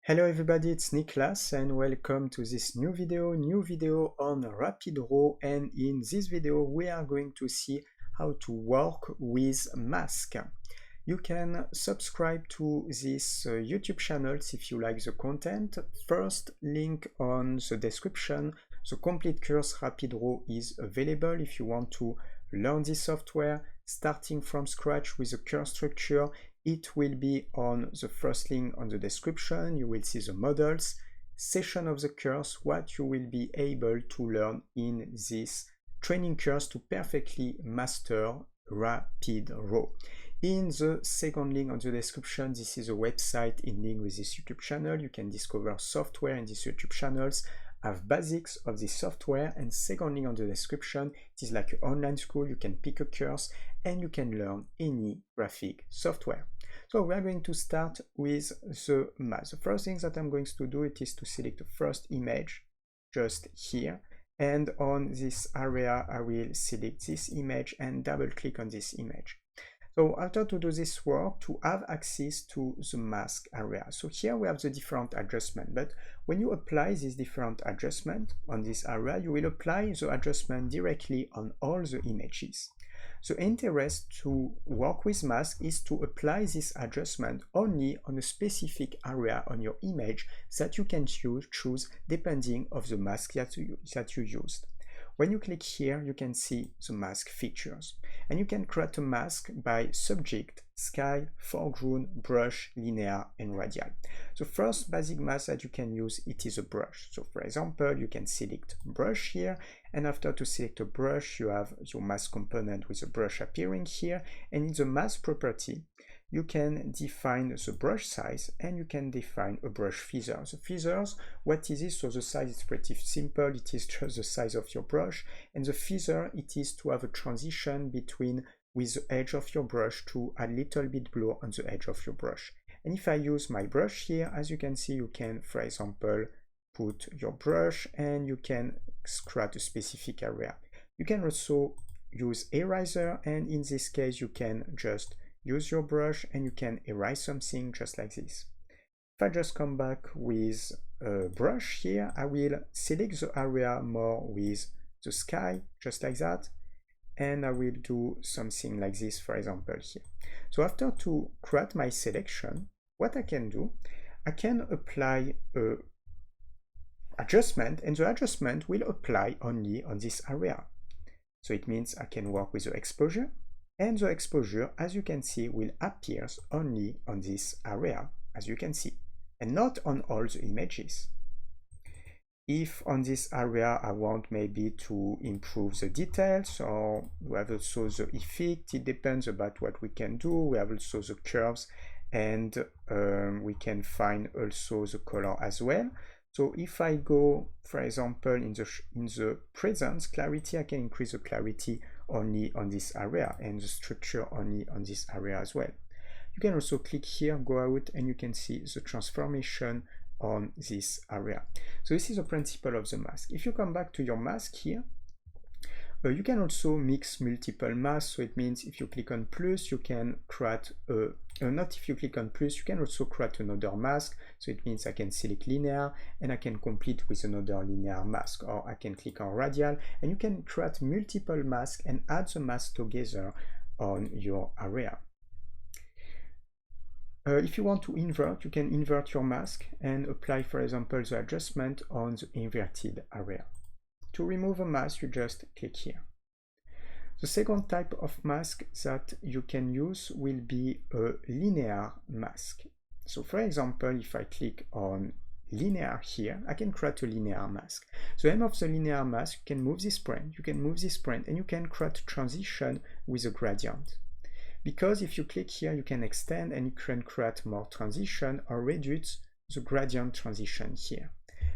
Hello everybody, it's Niklas and welcome to this new video on RapidRaw, and in this video we are going to see how to work with mask. You can subscribe to this YouTube channel if you like the content. First link on the description. The complete course RapidRaw is available if you want to learn this software starting from scratch with a course structure. It will be on the first link on the description. You will see the models, session of the course, what you will be able to learn in this training course to perfectly master RapidRaw. In the second link on the description, this is a website in link with this YouTube channel. You can discover software in these YouTube channels, have basics of this software, and second link on the description, it is like an online school. You can pick a course and you can learn any graphic software. So we are going to start with the mask. The first thing that I'm going to do is to select the first image just here, and on this area I will select this image and double click on this image. So after to do this work, to have access to the mask area. So here we have the different adjustment, but when you apply this different adjustment on this area, you will apply the adjustment directly on all the images. The interest to work with mask is to apply this adjustment only on a specific area on your image that you can choose depending of the mask that you used. When you click here, you can see the mask features, and you can create a mask by subject, sky, foreground, brush, linear, and radial. The first basic mask that you can use, it is a brush. So for example, you can select brush here, and after to select a brush, you have your mask component with a brush appearing here, and in the mask property, you can define the brush size and you can define a brush feather. The feathers, what is it? So the size is pretty simple. It is just the size of your brush, and the feather, it is to have a transition between with the edge of your brush to a little bit below on the edge of your brush. And if I use my brush here, as you can see, you can, for example, put your brush and you can create a specific area. You can also use eraser, and in this case you can just use your brush and you can erase something just like this. If I just come back with a brush here, I will select the area more with the sky, just like that, and I will do something like this, for example, here. So after to create my selection, what I can do, I can apply a adjustment, and the adjustment will apply only on this area. So it means I can work with the exposure, and the exposure, as you can see, will appear only on this area, as you can see, and not on all the images. If on this area I want maybe to improve the details, or we have also the effect, it depends about what we can do. We have also the curves, and we can find also the color as well. So if I go, for example, in the presence clarity, I can increase the clarity only on this area and the structure only on this area as well. You can also click here, go out, and you can see the transformation on this area. So this is the principle of the mask. If you come back to your mask here, you can also mix multiple masks. So it means if you click on plus, you can create not if you click on plus, you can also create another mask. So it means I can select linear and I can complete with another linear mask, or I can click on radial, and you can create multiple masks and add the mask together on your area. If you want to invert, you can invert your mask and apply, for example, the adjustment on the inverted area. To remove a mask, you just click here. The second type of mask that you can use will be a linear mask. So for example, if I click on linear here, I can create a linear mask. The aim of the linear mask, you can move this point, and you can create a transition with a gradient. Because if you click here, you can extend and you can create more transition or reduce the gradient transition here.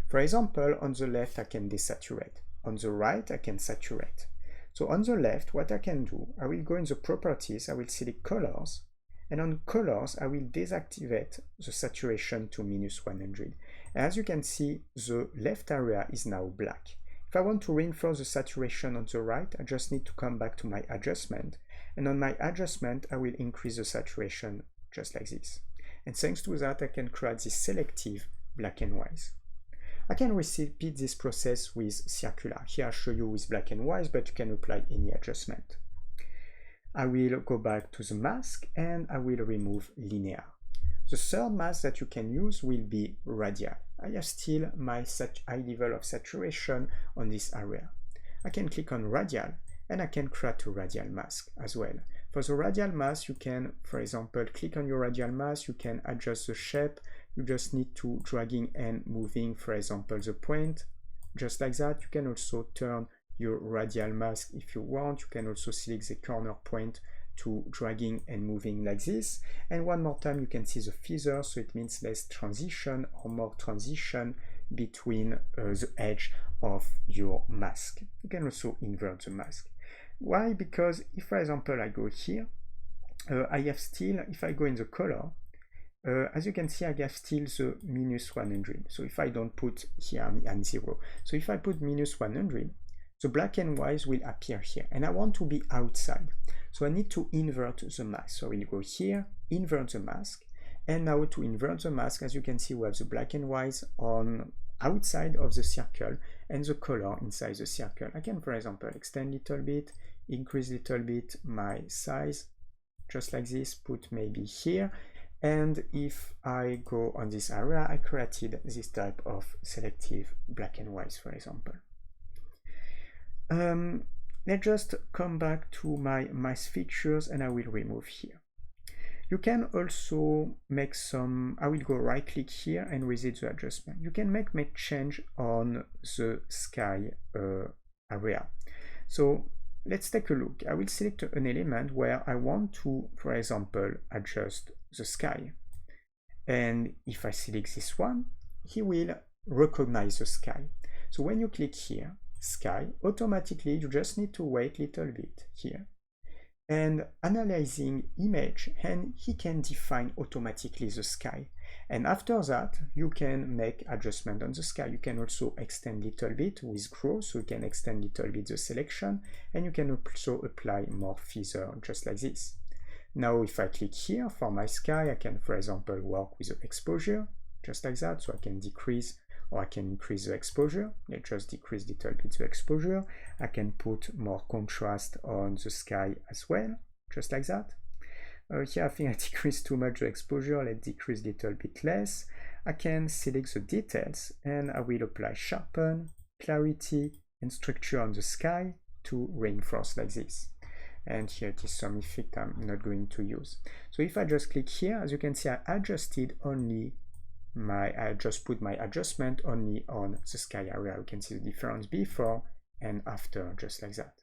For example, on the left, I can desaturate. On the right, I can saturate. So on the left, what I can do, I will go in the properties, I will select colors, and on colors, I will deactivate the saturation to -100. As you can see, the left area is now black. If I want to reinforce the saturation on the right, I just need to come back to my adjustment, and on my adjustment, I will increase the saturation just like this. And thanks to that, I can create this selective black and white. I can repeat this process with circular. Here I show you with black and white, but you can apply any adjustment. I will go back to the mask and I will remove linear. The third mask that you can use will be radial. I have still my high level of saturation on this area. I can click on radial and I can create a radial mask as well. For the radial mask, you can, for example, click on your radial mask, you can adjust the shape. You just need to dragging and moving, for example, the point, just like that. You can also turn your radial mask if you want. You can also select the corner point to dragging and moving like this. And one more time, you can see the feather, so it means less transition or more transition between the edge of your mask. You can also invert the mask. Why? Because if, for example, I go here, I have still, if I go in the color, as you can see, I have still the -100. So if I don't put here, I'm 0. So if I put -100, the black and white will appear here. And I want to be outside. So I need to invert the mask. So we'll go here, invert the mask. And now to invert the mask, as you can see, we have the black and white on outside of the circle and the color inside the circle. I can, for example, extend a little bit, increase a little bit my size, just like this, put maybe here. And if I go on this area, I created this type of selective black and white, for example. Let's just come back to my mask features and I will remove here. You can also make some, I will go right click here and visit the adjustment. You can make change on the sky area. So let's take a look. I will select an element where I want to, for example, adjust the sky. And if I select this one, he will recognize the sky. So when you click here, sky, automatically you just need to wait a little bit here. And analyzing image, and he can define automatically the sky. And after that, you can make adjustment on the sky. You can also extend a little bit with grow, so you can extend a little bit the selection, and you can also apply more feather, just like this. Now, if I click here for my sky, I can, for example, work with the exposure, just like that, so I can decrease or I can increase the exposure. Let's just decrease a little bit the exposure. I can put more contrast on the sky as well, just like that. Here I think I decreased too much the exposure. Let's decrease a little bit less. I can select the details and I will apply sharpen, clarity, and structure on the sky to reinforce like this. And here it is some effect I'm not going to use. So if I just click here, as you can see, I adjusted only I just put my adjustment only on the sky area. You can see the difference before and after, just like that.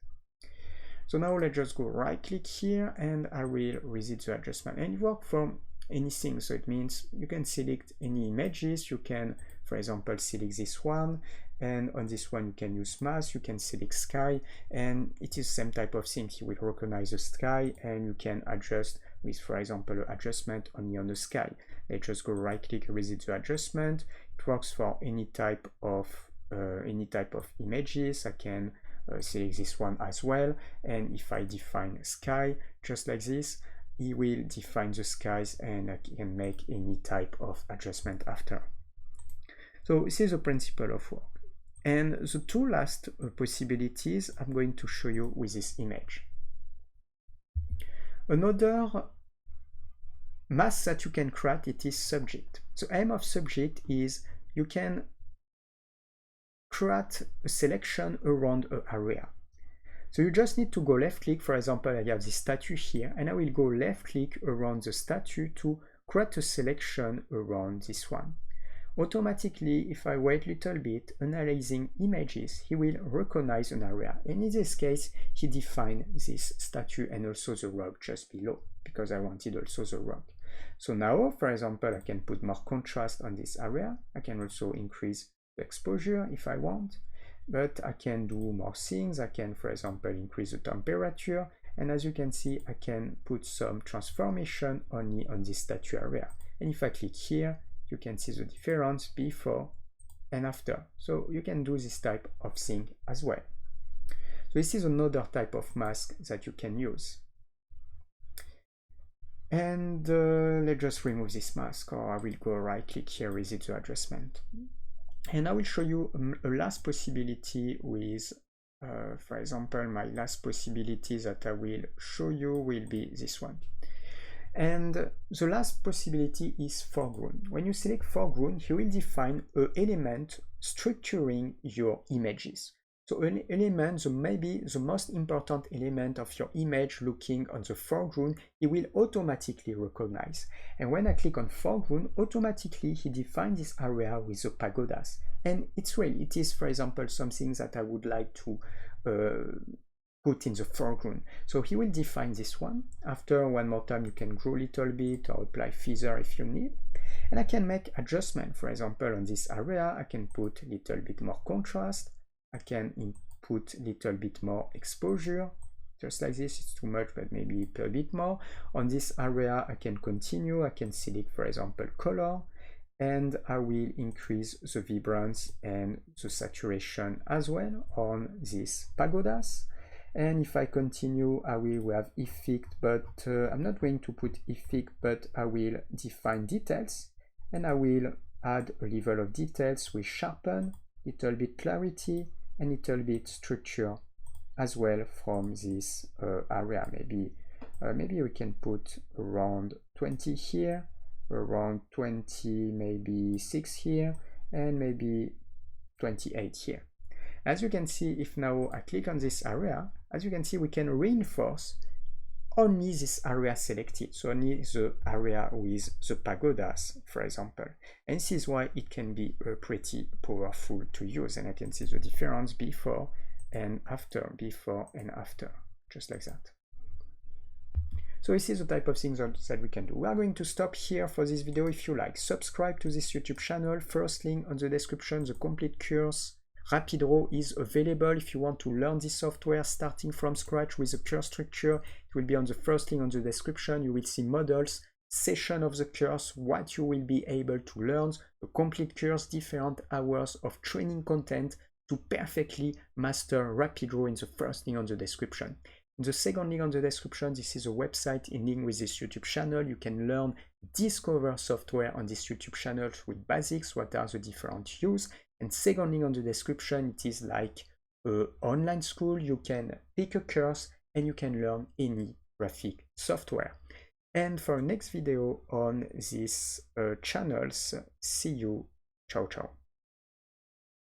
So now let's just go right click here and I will visit the adjustment, and it works from anything. So it means you can select any images. You can, for example, select this one, and on this one you can use mask, you can select sky, and it is the same type of thing. He will recognize the sky and you can adjust with, for example, adjustment only on the sky. Let's just go right click, visit the adjustment. It works for any type of images. I can select this one as well, and if I define sky just like this, he will define the skies and I can make any type of adjustment after. So this is the principle of work. And the two last possibilities I'm going to show you with this image. Another mask that you can create, it is subject. The aim of subject is you can create a selection around an area. So you just need to go left click. For example, I have this statue here and I will go left click around the statue to create a selection around this one. Automatically, if I wait a little bit, analyzing images, he will recognize an area. And in this case, he defined this statue and also the rock just below, because I wanted also the rock. So now, for example, I can put more contrast on this area. I can also increase the exposure if I want, but I can do more things. I can, for example, increase the temperature. And as you can see, I can put some transformation only on this statue area. And if I click here, you can see the difference before and after. So you can do this type of thing as well. So this is another type of mask that you can use. And let's just remove this mask, or I will go right click here, visit the adjustment. And I will show you a last possibility with, for example, my last possibility that I will show you will be this one. And the last possibility is foreground. When you select foreground, you will define an element structuring your images. So an element, maybe the most important element of your image looking on the foreground, it will automatically recognize. And when I click on foreground, automatically he defines this area with the pagodas. And it is, for example, something that I would like to put in the foreground. So he will define this one. After, one more time, you can grow a little bit or apply feather if you need. And I can make adjustment. For example, on this area, I can put a little bit more contrast. I can input a little bit more exposure, just like this. It's too much, but maybe a bit more. On this area, I can continue. I can select, for example, color, and I will increase the vibrance and the saturation as well on these pagodas. And if I continue, I will have effect, but I'm not going to put effect, but I will define details, and I will add a level of details with sharpen, little bit clarity, and little bit structure as well from this area. Maybe we can put around 20 here, around 20, maybe 6 here, and maybe 28 here. As you can see, if now I click on this area, as you can see, we can reinforce only this area selected, so only the area with the pagodas, for example. And this is why it can be pretty powerful to use, and I can see the difference before and after, just like that. So this is the type of things that we can do. We are going to stop here for this video. If you like, subscribe to this YouTube channel. First link on the description, the complete course RapidRaw is available. If you want to learn this software starting from scratch with the course structure, it will be on the first link on the description. You will see models, session of the course, what you will be able to learn, a complete course, different hours of training content to perfectly master RapidRaw in the first link on the description. In the second link on the description, this is a website in link with this YouTube channel. You can learn, discover software on this YouTube channel with basics, what are the different use. And second link on the description, it is like an online school. You can pick a course and you can learn any graphic software. And for next video on these channels, see you. Ciao, ciao.